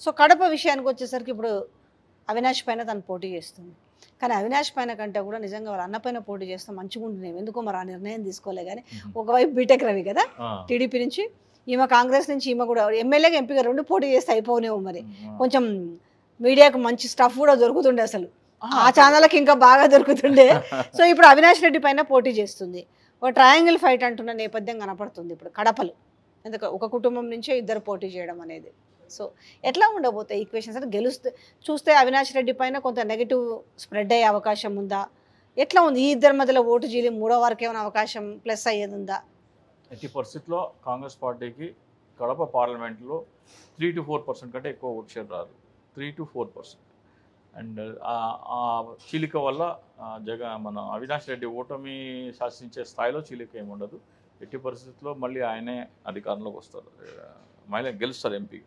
So Kadapa విషయానికి వచ్చేసరికి ఇప్పుడు అవినాష్ పైన తను పోటీ చేస్తుంది. కానీ అవినాష్ పైన కంటే కూడా నిజంగా వాళ్ళ అన్న పైన పోటీ చేస్తే మంచిగా ఉంటున్నాయి. ఎందుకో మరి ఆ నిర్ణయం తీసుకోలే కానీ ఒకవైపు బీటెక్ రవి కదా టీడీపీ నుంచి, ఈమె కాంగ్రెస్ నుంచి, ఈమె కూడా ఎమ్మెల్యేగా ఎంపీగా 2 పోటీ చేస్తే అయిపోనేమో మరి. కొంచెం మీడియాకు మంచి స్టఫ్ కూడా దొరుకుతుండే అసలు. ఆ ఛానల్కి ఇంకా బాగా దొరుకుతుండే. సో ఇప్పుడు అవినాష్ రెడ్డి పైన పోటీ చేస్తుంది. ఒక ట్రయాంగిల్ ఫైట్ అంటున్న నేపథ్యం కనపడుతుంది ఇప్పుడు కడపలో. ఎందుకంటే ఒక కుటుంబం నుంచే ఇద్దరు పోటీ చేయడం అనేది. సో ఎట్లా ఉండబోతాయి ఈక్వేషన్స్ అంటే గెలుస్తే చూస్తే అవినాష్ రెడ్డి పైన కొంత నెగిటివ్ స్ప్రెడ్ అయ్యే అవకాశం ఉందా? ఎట్లా ఉంది ఈ ఇద్దరి మధ్యలో ఓటు చీలి మూడో వారికి ఏమైనా అవకాశం ప్లస్ అయ్యేది ఉందా? ఎట్టి పరిస్థితుల్లో కాంగ్రెస్ పార్టీకి కడప పార్లమెంట్లో 3 to 4% కంటే ఎక్కువ ఓట్ షేర్ రాదు. 3 to 4%. అండ్ ఆ చీలిక వల్ల మన అవినాష్ రెడ్డి ఓటమి శాసించే స్థాయిలో చీలిక ఏమి ఉండదు. ఎట్టి పరిస్థితుల్లో మళ్ళీ ఆయనే అధికారంలోకి వస్తారు, మళ్ళీ గెలుస్తారు ఎంపీ.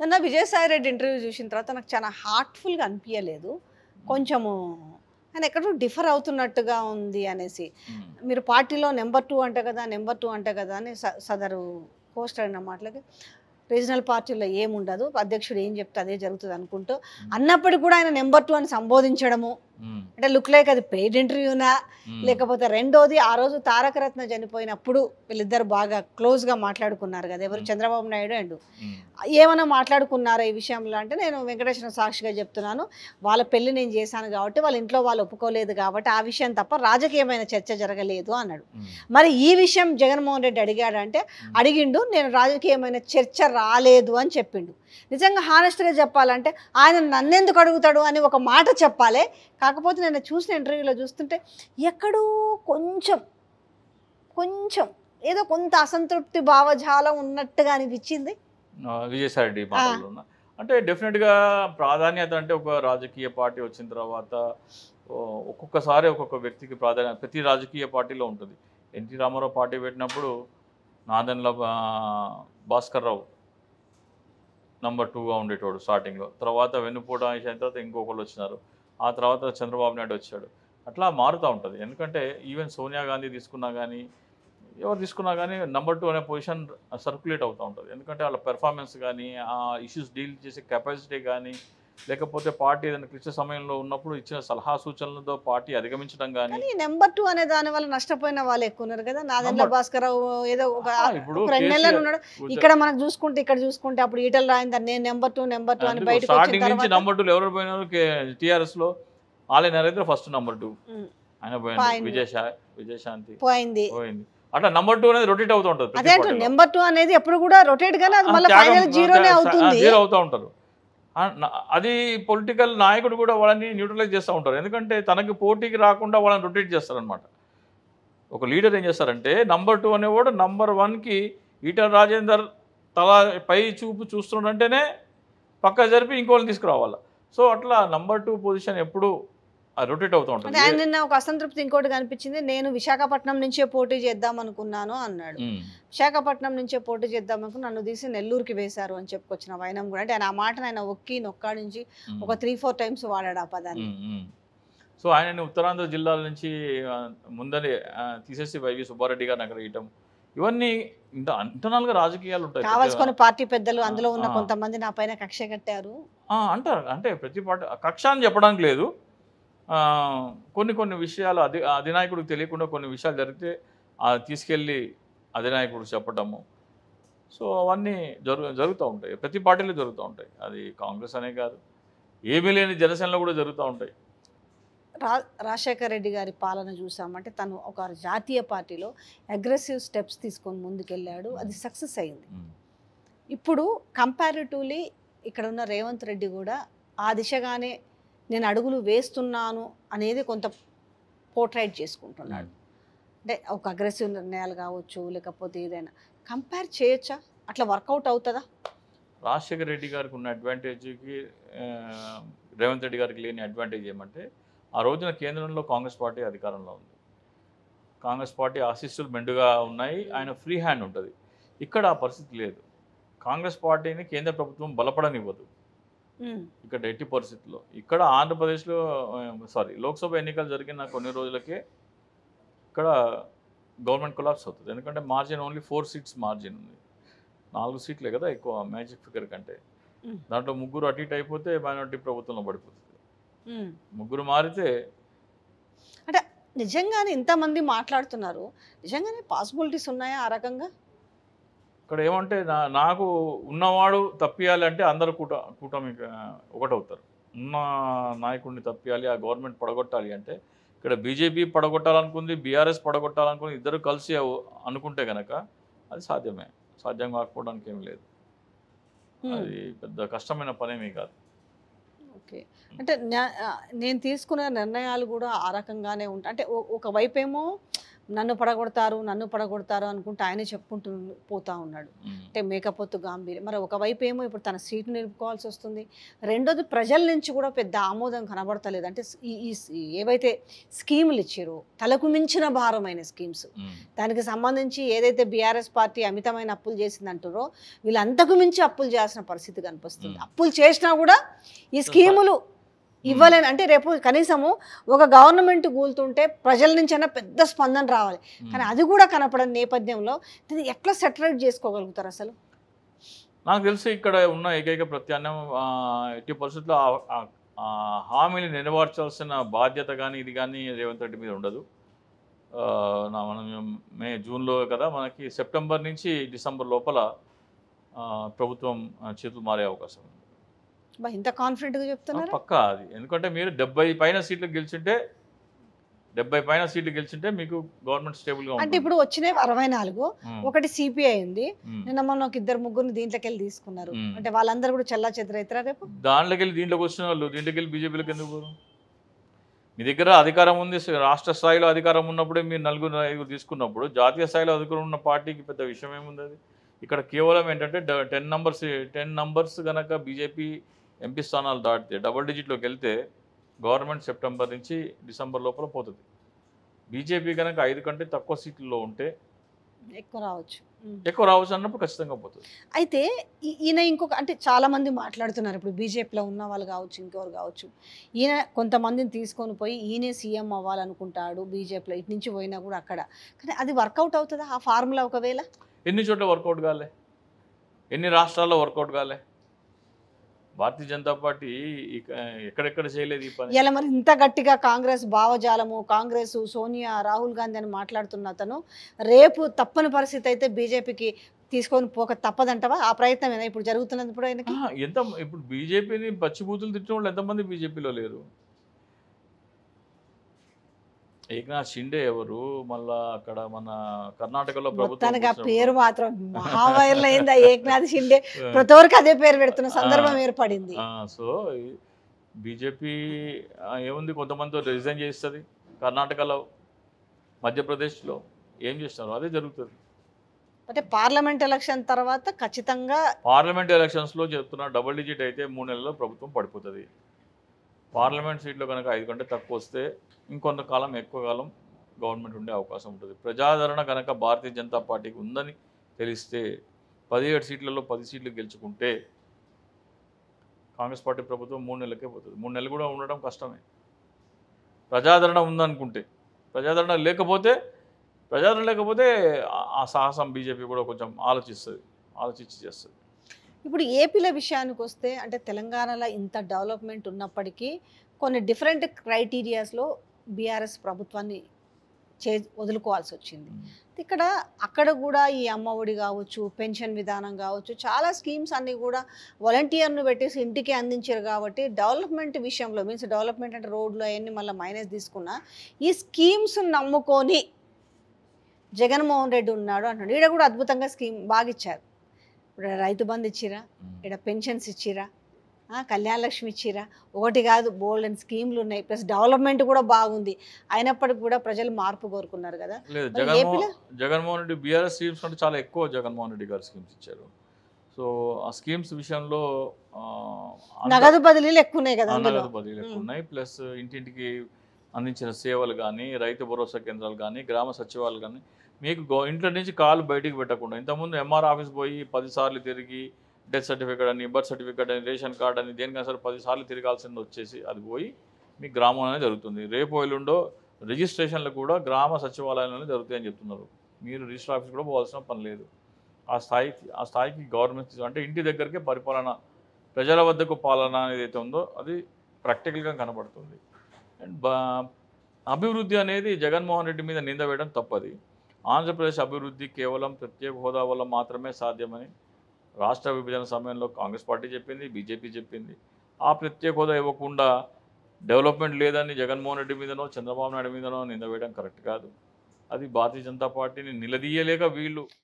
నిన్న విజయసాయి రెడ్డి ఇంటర్వ్యూ చూసిన తర్వాత నాకు చాలా హార్ట్ఫుల్గా అనిపించలేదు. కొంచెము ఆయన ఎక్కడో డిఫర్ అవుతున్నట్టుగా ఉంది అనేసి. మీరు పార్టీలో నెంబర్ 2 అంట కదా, నెంబర్ 2 అంట కదా అని సదరు పోస్ట్ అయిన మాటలకి రీజనల్ పార్టీలో ఏముండదు, అధ్యక్షుడు ఏం చెప్తే అదే జరుగుతుంది అనుకుంటూ అన్నప్పటికీ కూడా ఆయన నెంబర్ 2 అని సంబోధించడము అంటే లుక్ లైక్ అది పెయిడ్ ఇంటర్వ్యూనా లేకపోతే రెండోది ఆ రోజు తారకరత్న చనిపోయినప్పుడు వీళ్ళిద్దరు బాగా క్లోజ్గా మాట్లాడుకున్నారు కదా ఎవరు, చంద్రబాబు నాయుడు అండ్ ఏమైనా మాట్లాడుకున్నారా ఈ విషయంలో అంటే, నేను వెంకటేశ్వర సాక్షిగా చెప్తున్నాను, వాళ్ళ పెళ్లి నేను చేశాను కాబట్టి వాళ్ళ ఇంట్లో వాళ్ళు ఒప్పుకోలేదు కాబట్టి ఆ విషయం తప్ప రాజకీయమైన చర్చ జరగలేదు అన్నాడు. మరి ఈ విషయం జగన్మోహన్ రెడ్డి అడిగాడంటే అడిగిండు, నేను రాజకీయమైన చర్చ రాలేదు అని చెప్పిండు. నిజంగా హానెస్ట్గా చెప్పాలంటే ఆయన నన్నెందుకు అడుగుతాడు అని ఒక మాట చెప్పాలి. కాకపోతే నేను చూసిన ఇంటర్వ్యూలో చూస్తుంటే ఎక్కడో కొంచెం ఏదో కొంత అసంతృప్తి భావజాలం ఉన్నట్టుగా అనిపించింది విజయసాయి రెడ్డి మాటల్లో. అంటే డెఫినెట్గా ప్రాధాన్యత అంటే ఒక రాజకీయ పార్టీ వచ్చిన తర్వాత ఒక్కొక్కసారి ఒక్కొక్క వ్యక్తికి ప్రాధాన్యత ప్రతి రాజకీయ పార్టీలో ఉంటుంది. ఎన్టీ రామారావు పార్టీ పెట్టినప్పుడు నాదెండ్ల భాస్కర్ రావు నంబర్ 2గా ఉండేటోడు స్టార్టింగ్లో. తర్వాత వెన్నుపోట అయిన తర్వాత ఇంకొకళ్ళు వచ్చినారు. ఆ తర్వాత చంద్రబాబు నాయుడు వచ్చాడు. అట్లా మారుతూ ఉంటుంది. ఎందుకంటే ఈవెన్ సోనియా గాంధీ తీసుకున్నా కానీ ఎవరు తీసుకున్నా కానీ నంబర్ 2 అనే పొజిషన్ సర్క్యులేట్ అవుతూ ఉంటుంది. ఎందుకంటే వాళ్ళ పెర్ఫార్మెన్స్ కానీ ఆ ఇష్యూస్ డీల్ చేసే కెపాసిటీ కానీ లేకపోతే పార్టీ ఏదైనా క్లిష్ట సమయంలో ఉన్నప్పుడు ఇచ్చిన సలహా సూచనలతో పార్టీ అధిగమించడం కానీ. నెంబర్ 2 అనే దాని వల్ల నష్టపోయిన వాళ్ళు ఎక్కువ ఉన్నారు కదా. నాదెండ్ల భాస్కర్ రావు ఏదో ఒక 2 నెలలు ఉన్నాడు. ఇక్కడ మనకు చూసుకుంటే ఇక్కడ చూసుకుంటే అప్పుడు ఈటల రాయిందని నేను నెంబర్ 2 అని బయటకు స్టార్టింగ్ నుంచి నంబర్ 2 ఎవరు పోయినారు టీఆర్ఎస్ లో ఆలయ నరేంద్ర ఫస్ట్ నంబర్ 2 ఆయన పోయింది. విజయశాంతి పోయింది. అట్లా నంబర్ 2 అనేది రొటేట్ అవుతూ ఉంటుంది. అదే నెంబర్ 2 అనేది ఎప్పుడు కూడా రొటేట్ గానే అది మళ్ళీ ఫైనల్ జీరోనే అవుతుంది, జీరో అవుతూ ఉంటారు. అది పొలిటికల్ నాయకుడు కూడా వాళ్ళని న్యూట్రలైజ్ చేస్తూ ఉంటారు. ఎందుకంటే తనకి పోటీకి రాకుండా వాళ్ళని రొటేట్ చేస్తారనమాట. ఒక లీడర్ ఏం చేస్తారంటే నంబర్ 2 అనేవాడు నంబర్ 1కి ఈటల రాజేందర్ తల పై చూపు చూస్తుండంటేనే పక్క జరిపి ఇంకోళ్ళని తీసుకురావాలి. సో అట్లా నంబర్ 2 పొజిషన్ ఎప్పుడు రొటేట్ అవుతూ ఉంటుంది. ఆయన నిన్న ఒక అసంతృప్తి ఇంకోటి కనిపించింది, నేను విశాఖపట్నం నుంచే పోటీ చేద్దాం అనుకున్నాను అన్నాడు. విశాఖపట్నం నుంచే పోటీ చేద్దాం అనుకుని నన్ను తీసి నెల్లూరుకి వేశారు అని చెప్పుకొచ్చిన వైనం కూడా. అంటే ఆయన ఆ మాటను ఆయన నొక్కాడించి ఒక 3-4 టైమ్స్ వాడాడు ఆ పదాన్ని. సో ఆయనని ఉత్తరాంధ్ర జిల్లాల నుంచి ముందరే తీసేసి వైవి సుబ్బారెడ్డి గారిని అక్కడ వేయటం, ఇవన్నీ ఇంటర్నల్గా రాజకీయాలు ఉంటాయి. కావాల్సుకొని పార్టీ పెద్దలు అందులో ఉన్న కొంతమంది నా పైన కక్ష కట్టారు అంటారు. అంటే ప్రతి పార్టీ కక్ష అని చెప్పడానికి లేదు. కొన్ని విషయాలు అధినాయకుడికి తెలియకుండా కొన్ని విషయాలు జరిగితే తీసుకెళ్ళి అధినాయకుడు చెప్పటము. సో అవన్నీ జరుగుతూ ఉంటాయి, ప్రతి పార్టీలో జరుగుతూ ఉంటాయి. అది కాంగ్రెస్ అనే కాదు, ఏమీ లేని జనసేనలో కూడా జరుగుతూ ఉంటాయి. రాజశేఖర రెడ్డి గారి పాలన చూసామంటే తను ఒక జాతీయ పార్టీలో అగ్రెసివ్ స్టెప్స్ తీసుకొని ముందుకెళ్ళాడు, అది సక్సెస్ అయింది. ఇప్పుడు కంపారిటివ్లీ ఇక్కడ ఉన్న రేవంత్ రెడ్డి కూడా ఆ దిశగానే నేను అడుగులు వేస్తున్నాను అనేది కొంత పోర్ట్రైట్ చేసుకుంటున్నాడు. అంటే ఒక అగ్రెసివ్ నిర్ణయాలు కావచ్చు లేకపోతే ఏదైనా కంపేర్ చేయొచ్చా, అట్లా వర్కౌట్ అవుతుందా? రాజశేఖర రెడ్డి గారికి ఉన్న అడ్వాంటేజ్కి రేవంత్ రెడ్డి గారికి లేని అడ్వాంటేజ్ ఏమంటే ఆ రోజున కేంద్రంలో కాంగ్రెస్ పార్టీ అధికారంలో ఉంది. కాంగ్రెస్ పార్టీ ఆశీస్సులు మెండుగా ఉన్నాయి, ఆయన ఫ్రీ హ్యాండ్ ఉంటుంది. ఇక్కడ ఆ పరిస్థితి లేదు. కాంగ్రెస్ పార్టీని కేంద్ర ప్రభుత్వం బలపడనివ్వదు ఇక్కడ ఎట్టి పరిస్థితుల్లో. ఇక్కడ ఆంధ్రప్రదేశ్లో లోక్సభ ఎన్నికలు జరిగిన కొన్ని రోజులకే ఇక్కడ గవర్నమెంట్ కొలాప్స్ అవుతుంది. ఎందుకంటే మార్జిన్ ఓన్లీ 4 సీట్స్ మార్జిన్ ఉంది. 4 సీట్లే కదా ఎక్కువ మ్యాజిక్ ఫిగర్ కంటే. దాంట్లో ముగ్గురు అటు ఇటు అయిపోతే మైనారిటీ ప్రభుత్వంలో పడిపోతుంది. ఉమ్. ముగ్గురు మారితే అంటే నిజంగానే ఇంతమంది మాట్లాడుతున్నారు, నిజంగానే పాసిబిలిటీస్ ఉన్నాయా ఆ రకంగా? ఇక్కడ ఏమంటే నాకు ఉన్నవాడు తప్పియాలి అంటే అందరూ కూటమి ఒకటవుతారు. ఉన్న నాయకుడిని తప్పియాలి, ఆ గవర్నమెంట్ పడగొట్టాలి అంటే ఇక్కడ బీజేపీ పడగొట్టాలనుకుంది, బీఆర్ఎస్ పడగొట్టాలనుకుంది, ఇద్దరు కలిసి అనుకుంటే కనుక అది సాధ్యమే. సాధ్యం కాకపోవడానికి ఏం లేదు. అది పెద్ద కష్టమైన పనేమీ కాదు. ఓకే. అంటే నేను తీసుకున్న నిర్ణయాలు కూడా ఆ రకంగానే ఉంటాయి. అంటే ఒకవైపు ఏమో నన్ను పడగొడతారు అనుకుంటే ఆయనే చెప్పుకుంటూ పోతా ఉన్నాడు. అంటే మేకపోతు గాంభీర్యం. మరి ఒకవైపు ఏమో ఇప్పుడు తన సీటు నిలుపుకోవాల్సి వస్తుంది. రెండోది ప్రజల నుంచి కూడా పెద్ద ఆమోదం కనబడతలేదు. అంటే ఏవైతే స్కీములు ఇచ్చారో తలకు మించిన భారమైన స్కీమ్స్, దానికి సంబంధించి ఏదైతే బీఆర్ఎస్ పార్టీ అమితమైన అప్పులు చేసిందంటారో వీళ్ళు అంతకు మించి అప్పులు చేయాల్సిన పరిస్థితి కనిపిస్తుంది. అప్పులు చేసినా కూడా ఈ స్కీములు ఇవ్వలేని, అంటే రేపు కనీసము ఒక గవర్నమెంట్ కూలుతుంటే ప్రజల నుంచి అయినా పెద్ద స్పందన రావాలి, కానీ అది కూడా కనపడని నేపథ్యంలో ఇది ఎట్లా సెటరేట్ చేసుకోగలుగుతారు అసలు? నాకు తెలిసి ఇక్కడ ఉన్న ఏకైక ప్రత్యామ్నాయం ఎట్టి పరిస్థితుల్లో హామీని నెరవేర్చాల్సిన బాధ్యత కానీ ఇది కానీ రేవంత్ రెడ్డి మీద ఉండదు. మనం జూన్లో కదా, మనకి సెప్టెంబర్ నుంచి డిసెంబర్ లోపల ప్రభుత్వం చేతులు మారే అవకాశం ఉంది. ఇంత కాన్ఫిడెంట్గా చెప్తున్నారు? పక్కా అది. ఎందుకంటే మీరు 70 పైన సీట్లు గెలిచింటే మీకు గవర్నమెంట్ స్టేబుల్గా ఉంటుంది. అంటే ఇప్పుడు వచ్చినవి 64, ఒకటి సిపిఐ ఉంది. నిన్న మొన్న ఒక ఇద్దరు ముగ్గురు దీంట్లోకి వెళ్ళి తీసుకున్నారు. అంటే వాళ్ళందరూ కూడా చెల్లా చెదరైతారా రేపు? దాంట్లోకి వెళ్ళి దీంట్లోకి వచ్చిన వాళ్ళు దీంట్లోకి వెళ్ళి బీజేపీలోకి ఎందుకు పోరు? మీ దగ్గర అధికారం ఉంది, రాష్ట్ర స్థాయిలో అధికారం ఉన్నప్పుడే మీరు 4-5 తీసుకున్నప్పుడు జాతీయ స్థాయిలో అధికారం ఉన్న పార్టీకి పెద్ద విషయం ఏముంది? అది ఇక్కడ కేవలం ఏంటంటే 10 నంబర్స్ కనుక బీజేపీ ఎంపీ స్థానాలు దాటితే డబుల్ డిజిట్లోకి వెళ్తే గవర్నమెంట్ సెప్టెంబర్ నుంచి డిసెంబర్ లోపల పోతుంది. బీజేపీ కనుక 5 కంటే తక్కువ సీట్లలో ఉంటే ఎక్కువ రావచ్చు అన్నప్పుడు ఖచ్చితంగా పోతుంది. అయితే ఈయన ఇంకొక, అంటే చాలామంది మాట్లాడుతున్నారు ఇప్పుడు బీజేపీలో ఉన్న వాళ్ళు కావచ్చు, ఇంకెవరు కావచ్చు, ఈయన కొంతమందిని తీసుకొని పోయి ఈయనే సీఎం అవ్వాలనుకుంటాడు బీజేపీలో, ఇటు నుంచి పోయినా కూడా అక్కడ. కానీ అది వర్కౌట్ అవుతుందా ఆ ఫార్ములా? ఒకవేళ ఎన్ని చోట్ల వర్కౌట్ కాలే, ఎన్ని రాష్ట్రాల్లో వర్కౌట్ కాలే. భారతీయ జనతా పార్టీ ఎక్కడెక్కడ చేయలేదు ఈ పని. ఇలా మరి ఇంత గట్టిగా కాంగ్రెస్ భావజాలము, కాంగ్రెస్ సోనియా రాహుల్ గాంధీ అని మాట్లాడుతున్న అతను రేపు తప్పని పరిస్థితి అయితే బీజేపీకి తీసుకొని పోక తప్పదంటవా? ఆ ప్రయత్నం ఇప్పుడు జరుగుతున్నది. ఇప్పుడు ఆయనకి ఇప్పుడు బీజేపీని పచ్చిబూతులు తిట్టిన వాళ్ళు ఎంతమంది బీజేపీలో లేరు? ఏక్నాథ్ షిండే ఎవరు? మళ్ళా అక్కడ మన కర్ణాటకలో ప్రభుత్వం పేరు మాత్రం మహావైరల్ అయింది. ఏక్నాథ్ షిండే ప్రతి ఒక్కరికి అదే పేరు పెడుతున్న సందర్భం ఏర్పడింది. సో బీజేపీ ఏముంది, కొంతమందితో రిజైన్ చేస్తుంది. కర్ణాటకలో, మధ్యప్రదేశ్లో ఏం చేస్తున్నారు అదే జరుగుతుంది. అంటే పార్లమెంట్ ఎలక్షన్ తర్వాత ఖచ్చితంగా పార్లమెంట్ ఎలక్షన్స్లో చెప్తున్నా డబుల్ డిజిట్ అయితే 3 నెలల్లో ప్రభుత్వం పడిపోతుంది. పార్లమెంట్ సీట్లో కనుక 5 కంటే తక్కువ వస్తే ఇంకొంతకాలం ఎక్కువ కాలం గవర్నమెంట్ ఉండే అవకాశం ఉంటుంది. ప్రజాదరణ కనుక భారతీయ జనతా పార్టీకి ఉందని తెలిస్తే 17 సీట్లలో 10 సీట్లు గెలుచుకుంటే కాంగ్రెస్ పార్టీ ప్రభుత్వం 3 నెలలకే పోతుంది. 3 నెలలు కూడా ఉండడం కష్టమే. ప్రజాదరణ ఉందనుకుంటే. ప్రజాదరణ లేకపోతే ఆ సాహసం బీజేపీ కూడా కొంచెం ఆలోచించి చేస్తుంది. ఇప్పుడు ఏపీల విషయానికి వస్తే, అంటే తెలంగాణలో ఇంత డెవలప్మెంట్ ఉన్నప్పటికీ కొన్ని డిఫరెంట్ క్రైటీరియాస్లో బీఆర్ఎస్ ప్రభుత్వాన్ని వదులుకోవాల్సి వచ్చింది. అక్కడ కూడా ఈ అమ్మ ఒడి కావచ్చు, పెన్షన్ విధానం కావచ్చు, చాలా స్కీమ్స్ అన్నీ కూడా వాలంటీర్ను పెట్టేసి ఇంటికి అందించారు. కాబట్టి డెవలప్మెంట్ విషయంలో డెవలప్మెంట్ అంటే రోడ్లు అవన్నీ మళ్ళీ మైనస్ తీసుకున్నా ఈ స్కీమ్స్ నమ్ముకొని జగన్మోహన్ రెడ్డి ఉన్నాడు అంటున్నాడు. ఈడ కూడా అద్భుతంగా స్కీమ్ బాగా ఇచ్చారు. ఇప్పుడు రైతు బంధు ఇచ్చిరా, ఇక్కడ పెన్షన్స్ ఇచ్చిరా, కళ్యాణ లక్ష్మి ఇచ్చిరా, ఒకటి కాదు బోల్డ్ అండ్ స్కీమ్లు ఉన్నాయి. ప్లస్ డెవలప్మెంట్ కూడా బాగుంది. అయినప్పటికీ కూడా ప్రజలు మార్పు కోరుకున్నారు కదా. జగన్మోహన్ రెడ్డి బీఆర్ఎస్ స్కీమ్స్ అంటే చాలా ఎక్కువ జగన్మోహన్ రెడ్డి గారు స్కీమ్స్ ఇచ్చారు. సో ఆ స్కీమ్స్ విషయంలో నగదు బదిలీలు ఎక్కువ ఉన్నాయి కదా. నగదు బదిలీలు ఎక్కువ ఉన్నాయి. ప్లస్ ఇంటింటికి అందించిన సేవలు కానీ, రైతు భరోసా కేంద్రాలు కానీ, గ్రామ సచివాలయాలు కానీ, మీకు ఇంట్లో నుంచి కాలు బయటికి పెట్టకుండా. ఇంతకుముందు ఎంఆర్ ఆఫీస్ పోయి 10 సార్లు తిరిగి డెత్ సర్టిఫికేట్ అని, బర్త్ సర్టిఫికేట్ అని, రేషన్ కార్డ్ అని, దేనికైనా సరే 10 సార్లు తిరగాల్సింది వచ్చేసి అది పోయి మీ గ్రామంలోనే జరుగుతుంది. రేపు ఎల్లుండో రిజిస్ట్రేషన్లు కూడా గ్రామ సచివాలయంలోనే జరుగుతాయని చెప్తున్నారు. మీరు రిజిస్టర్ ఆఫీస్ కూడా పోవాల్సిన పని లేదు. ఆ స్థాయికి గవర్నమెంట్ అంటే ఇంటి దగ్గరికే పరిపాలన ప్రజల వద్దకు పాలన ఏదైతే ఉందో అది ప్రాక్టికల్గా కనబడుతుంది. అండ్ అభివృద్ధి అనేది జగన్మోహన్ రెడ్డి మీద నింద వేయడం తప్పది. ఆంధ్రప్రదేశ్ అభివృద్ధి కేవలం ప్రత్యేక హోదా వల్ల మాత్రమే సాధ్యమని రాష్ట్ర విభజన సమయంలో కాంగ్రెస్ పార్టీ చెప్పింది, బీజేపీ చెప్పింది. ఆ ప్రత్యేక హోదా ఇవ్వకుండా డెవలప్మెంట్ లేదని జగన్మోహన్ రెడ్డి మీదనో చంద్రబాబు నాయుడు మీదనో నింద వేయడం కరెక్ట్ కాదు. అది భారతీయ జనతా పార్టీని నిలదీయలేక వీళ్ళు